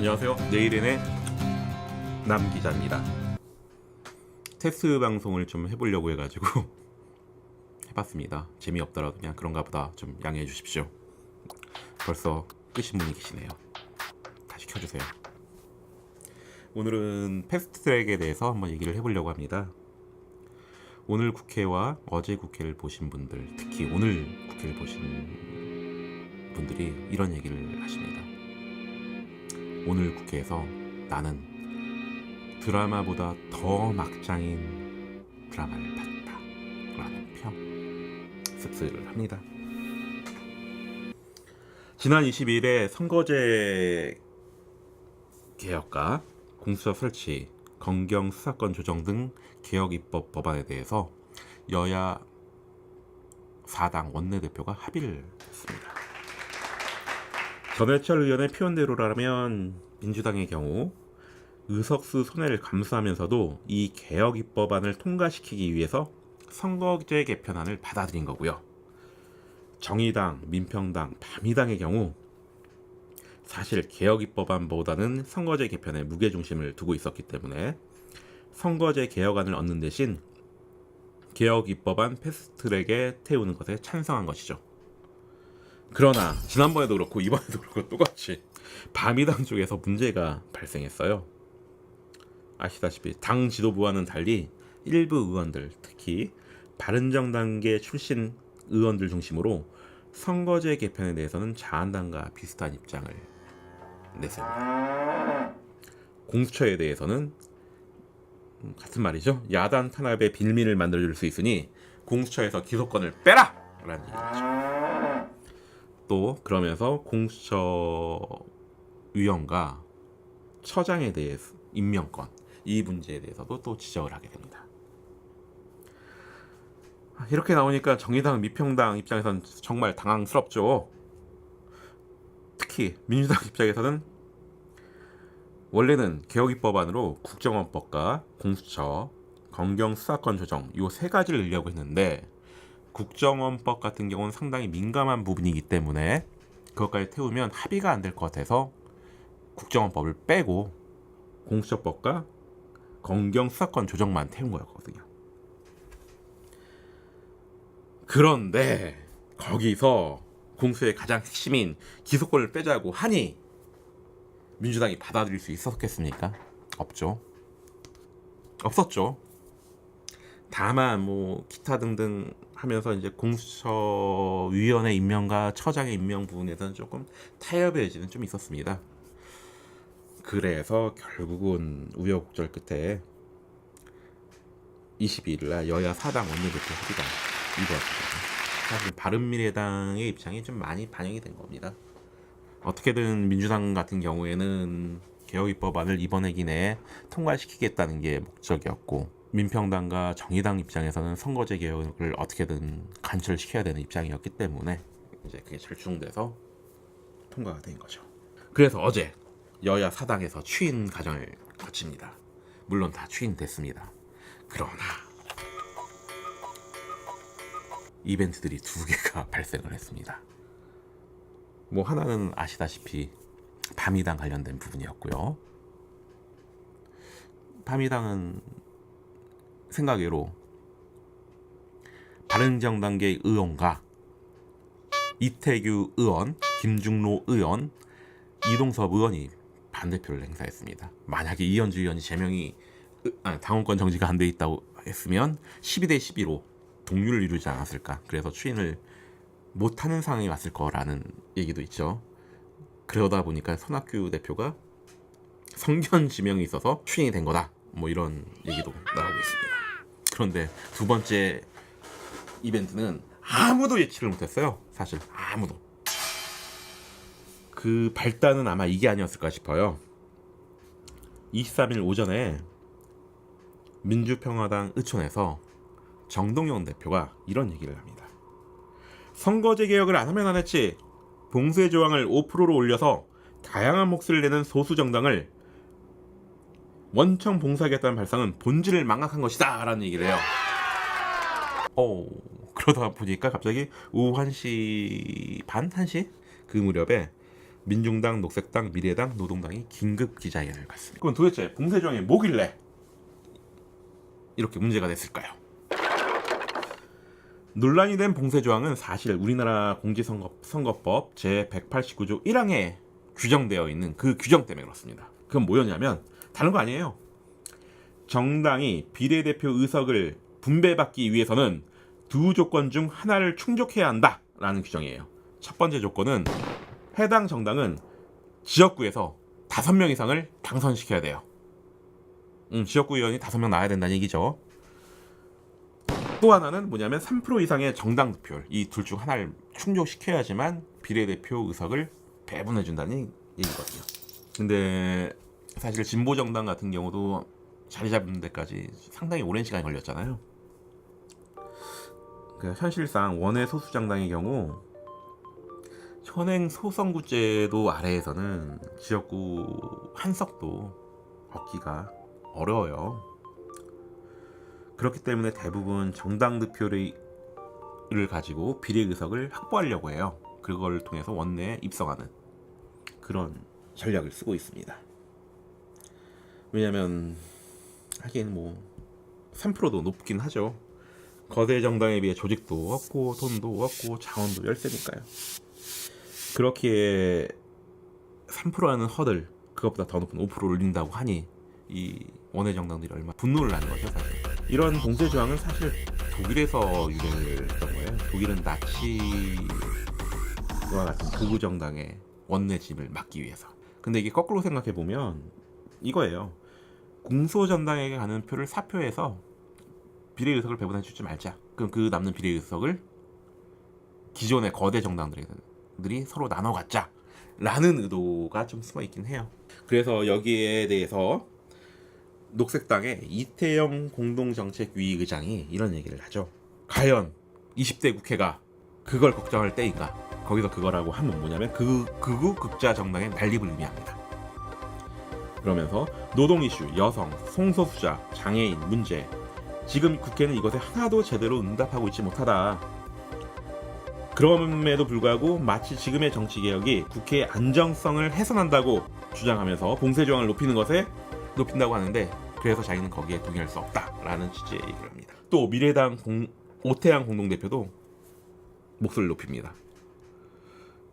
안녕하세요. 내일은의 남 기자입니다. 테스트 방송을 좀 해보려고 해가지고 해봤습니다. 재미없더라도 그냥 그런가 보다 좀 양해해 주십시오. 벌써 끄신 분이 계시네요. 다시 켜주세요. 오늘은 패스트트랙에 대해서 한번 얘기를 해보려고 합니다. 오늘 국회와 어제 국회를 보신 분들, 특히 오늘 국회를 보신 분들이 이런 얘기를 하십니다. 오늘 국회에서 나는 드라마보다 더 막장인 드라마를 봤다 라는 평 씁쓸을 합니다. 지난 20일에 선거제 개혁과 공수처 설치, 검경 수사권 조정 등 개혁 입법 법안에 대해서 여야 4당 원내대표가 합의를 했습니다. 전해철 의원의 표현대로라면 민주당의 경우 의석수 손해를 감수하면서도 이 개혁 입법안을 통과시키기 위해서 선거제 개편안을 받아들인 거고요. 정의당, 민평당, 바미당의 경우 사실 개혁 입법안보다는 선거제 개편에 무게중심을 두고 있었기 때문에 선거제 개혁안을 얻는 대신 개혁 입법안 패스트트랙에 태우는 것에 찬성한 것이죠. 그러나 지난번에도 그렇고 이번에도 그렇고 똑같이 바미당 쪽에서 문제가 발생했어요. 아시다시피 당 지도부와는 달리 일부 의원들, 특히 바른정당계 출신 의원들 중심으로 선거제 개편에 대해서는 자한당과 비슷한 입장을 냈습니다. 공수처에 대해서는 같은 말이죠. 야당 탄압의 빌미를 만들어줄 수 있으니 공수처에서 기소권을 빼라! 라는 얘기죠. 또 그러면서 공수처 위원과 처장에 대해서 임명권, 이 문제에 대해서도 또 지적을 하게 됩니다. 이렇게 나오니까 정의당, 민평당 입장에서는 정말 당황스럽죠. 특히 민주당 입장에서는 원래는 개혁입법안으로 국정원법과 공수처, 검경 수사권 조정 이 세 가지를 넣으려고 했는데 국정원법 같은 경우는 상당히 민감한 부분이기 때문에 그것까지 태우면 합의가 안 될 것 같아서 국정원법을 빼고 공수처법과 검경 수사권 조정만 태운 거였거든요. 그런데 거기서 공수의 가장 핵심인 기소권을 빼자고 하니 민주당이 받아들일 수 있었겠습니까? 없었죠. 다만 뭐 기타 등등 하면서 이제 공수처 위원회 임명과 처장의 임명 부분에서는 조금 타협의 여지는 좀 있었습니다. 그래서 결국은 우여곡절 끝에 22일 날 여야 4당 원내대표 합의가 이루어졌습니다. 사실 바른미래당의 입장이 좀 많이 반영이 된 겁니다. 어떻게든 민주당 같은 경우에는 개혁입법안을 이번 회기 내에 통과시키겠다는 게 목적이었고 민평당과 정의당 입장에서는 선거제 개혁을 어떻게든 간철시켜야 되는 입장이었기 때문에 이제 그게 절충돼서 통과가 된 거죠. 그래서 어제 여야 4당에서 추인 과정을 거칩니다. 물론 다 추인됐습니다. 그러나 이벤트들이 두 개가 발생을 했습니다. 뭐 하나는 아시다시피 바미당 관련된 부분이었고요. 바미당은 생각외로 바른정당계 의원과 이태규 의원, 김중로 의원, 이동섭 의원이 반대표를 행사했습니다. 만약에 이현주 의원이 제명이 당원권 정지가 안 돼 있다고 했으면 12대 12로 동률을 이루지 않았을까. 그래서 추인을 못하는 상황이 왔을 거라는 얘기도 있죠. 그러다 보니까 손학규 대표가 성견 지명이 있어서 추인이 된 거다. 뭐 이런 얘기도 나오고 있습니다. 그런데 두 번째 이벤트는 아무도 예측을 못했어요. 사실 아무도. 그 발단은 아마 이게 아니었을까 싶어요. 23일 오전에 민주평화당 의촌에서 정동영 대표가 이런 얘기를 합니다. 선거제 개혁을 안 하면 안 했지. 봉쇄 조항을 5%로 올려서 다양한 목소리를 내는 소수 정당을 원청 봉쇄하겠다는 발상은 본질을 망각한 것이다 라는 얘기를 해요. 그러다 보니까 갑자기 오후 1시 반? 1시? 그 무렵에 민중당, 녹색당, 미래당, 노동당이 긴급 기자회견을 갖습니다. 그럼 도대체 봉쇄조항이 뭐길래 이렇게 문제가 됐을까요? 논란이 된 봉쇄조항은 사실 우리나라 공직선거법 제189조 1항에 규정되어 있는 그 규정 때문에 그렇습니다. 그건 뭐였냐면 다른 거 아니에요. 정당이 비례대표 의석을 분배받기 위해서는 두 조건 중 하나를 충족해야 한다라는 규정이에요. 첫 번째 조건은 해당 정당은 지역구에서 5명 이상을 당선시켜야 돼요. 지역구 의원이 5명 나와야 된다는 얘기죠. 또 하나는 뭐냐면 3% 이상의 정당 득표율, 이 둘 중 하나를 충족시켜야지만 비례대표 의석을 배분해준다는 얘기거든요. 근데 사실 진보정당 같은 경우도 자리 잡는 데까지 상당히 오랜 시간이 걸렸잖아요. 그러니까 현실상 원외 소수정당의 경우 현행 소선구제도 아래에서는 지역구 한 석도 얻기가 어려워요. 그렇기 때문에 대부분 정당 득표를 가지고 비례 의석을 확보하려고 해요. 그걸 통해서 원내에 입성하는 그런 전략을 쓰고 있습니다. 왜냐면 하긴 뭐 3%도 높긴 하죠. 거대 정당에 비해 조직도 없고 돈도 없고 자원도 열세니까요. 그렇기에 3%라는 허들, 그것보다 더 높은 5%를 올린다고 하니 이 원외 정당들이 얼마나 분노를 하는 거죠. 사실 이런 봉쇄 조항은 사실 독일에서 유행을 했던 거예요. 독일은 나치와 같은 극우 정당의 원내 진입을 막기 위해서. 근데 이게 거꾸로 생각해 보면 이거예요. 공소전당에게 가는 표를 사표해서 비례의석을 배분해 주지 말자. 그럼 그 남는 비례의석을 기존의 거대 정당들이 서로 나눠 갖자 라는 의도가 좀 숨어 있긴 해요. 그래서 여기에 대해서 녹색당의 이태영 공동정책위 의장이 이런 얘기를 하죠. 과연 20대 국회가 그걸 걱정할 때인가? 거기서 그거라고 하면 뭐냐면 극우 극자 정당의 난립을 의미합니다. 그러면서 노동 이슈, 여성, 성소수자, 장애인 문제, 지금 국회는 이것에 하나도 제대로 응답하고 있지 못하다. 그럼에도 불구하고 마치 지금의 정치개혁이 국회의 안정성을 훼손한다고 주장하면서 봉쇄조항을 높인다고 하는데, 그래서 자기는 거기에 동의할 수 없다라는 취지의 얘기를 합니다. 또 미래당 오태양 공동대표도 목소리를 높입니다.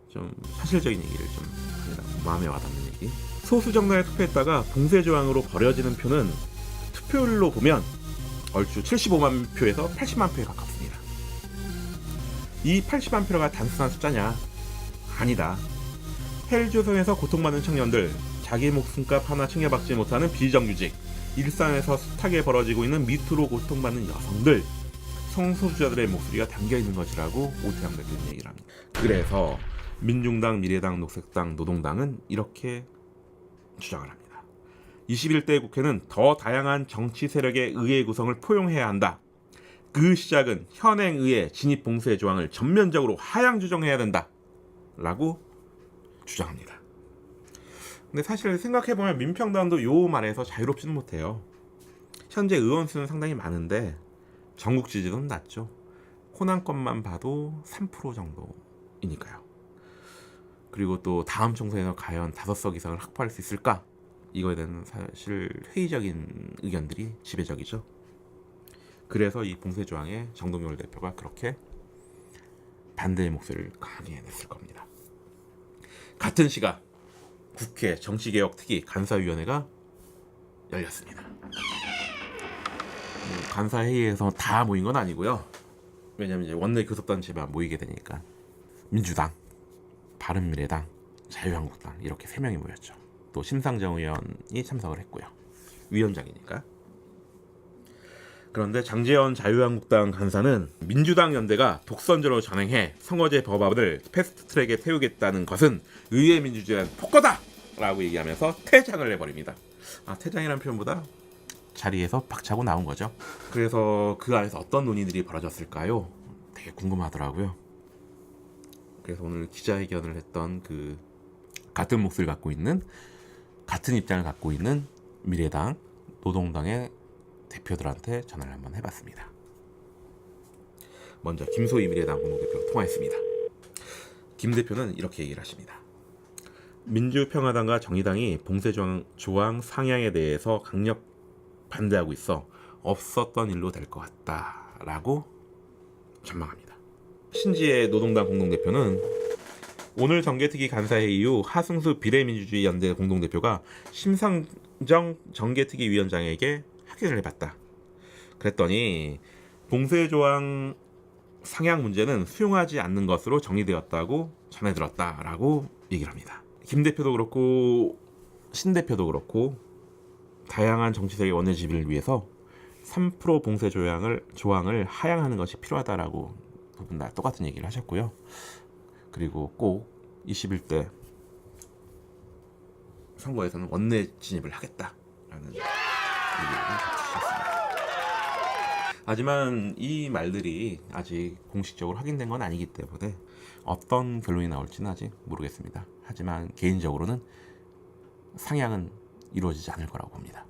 좀 사실적인 얘기를 좀 합니다. 마음에 와닿는 얘기. 소수 정당에 투표했다가 봉쇄조항으로 버려지는 표는 투표율로 보면 얼추 75만 표에서 80만 표에 가깝습니다. 이 80만 표가 단순한 숫자냐? 아니다. 헬조선에서 고통받는 청년들, 자기 목숨값 하나 챙겨받지 못하는 비정규직, 일상에서 숱하게 벌어지고 있는 미투로 고통받는 여성들, 성소수자들의 목소리가 담겨있는 것이라고 오태양 대표는 얘기를 합니다. 그래서 민중당, 미래당, 녹색당, 노동당은 이렇게 주장을 합니다. 21대 국회는 더 다양한 정치 세력의 의회 구성을 포용해야 한다. 그 시작은 현행 의회 진입 봉쇄 조항을 전면적으로 하향 조정해야 된다 라고 주장합니다. 근데 사실 생각해보면 민평당도 요 말에서 자유롭지는 못해요. 현재 의원 수는 상당히 많은데 전국 지지도는 낮죠. 호남권만 봐도 3% 정도이니까요. 그리고 또 다음 총선에서 과연 5석 이상을 확보할 수 있을까? 이거에 대한 사실 회의적인 의견들이 지배적이죠. 그래서 이 봉쇄조항에 정동열 대표가 그렇게 반대의 목소리를 강하게 냈을 겁니다. 같은 시각 국회 정치개혁특위 간사위원회가 열렸습니다. 간사회의에서 다 모인 건 아니고요. 왜냐하면 이제 원내 교섭단체만 모이게 되니까 민주당, 바른미래당, 자유한국당 이렇게 3명이 모였죠. 또 심상정 의원이 참석을 했고요. 위원장이니까. 그런데 장제원 자유한국당 간사는 민주당 연대가 독선적으로 전행해 선거제 법안을 패스트트랙에 태우겠다는 것은 의회 민주주의에 대한 폭거다! 라고 얘기하면서 퇴장을 해버립니다. 퇴장이라는 표현보다 자리에서 박차고 나온 거죠. 그래서 그 안에서 어떤 논의들이 벌어졌을까요? 되게 궁금하더라고요. 그래서 오늘 기자회견을 했던 그 같은 몫을 갖고 있는, 같은 입장을 갖고 있는 미래당, 노동당의 대표들한테 전화를 한번 해봤습니다. 먼저 김소희 미래당 공동대표가 통화했습니다. 김 대표는 이렇게 얘기를 하십니다. 민주평화당과 정의당이 봉쇄조항 상향에 대해서 강력 반대하고 있어 없었던 일로 될 것 같다라고 전망합니다. 신지혜 노동당 공동대표는 오늘 정개특위 간사회의 이후 하승수 비례민주주의 연대 공동대표가 심상정 정개특위 위원장에게 확인을 해봤다. 그랬더니 봉쇄조항 상향 문제는 수용하지 않는 것으로 정리되었다고 전해 들었다라고 얘기를 합니다. 김 대표도 그렇고 신 대표도 그렇고 다양한 정치세력의 원내 지지를 위해서 3% 봉쇄 조항을 하향하는 것이 필요하다라고 두 분 다 똑같은 얘기를 하셨고요. 그리고 꼭 21대 선거에서는 원내 진입을 하겠다라는 얘기를 주셨습니다. 하지만 이 말들이 아직 공식적으로 확인된 건 아니기 때문에 어떤 결론이 나올지는 아직 모르겠습니다. 하지만 개인적으로는 상향은 이루어지지 않을 거라고 봅니다.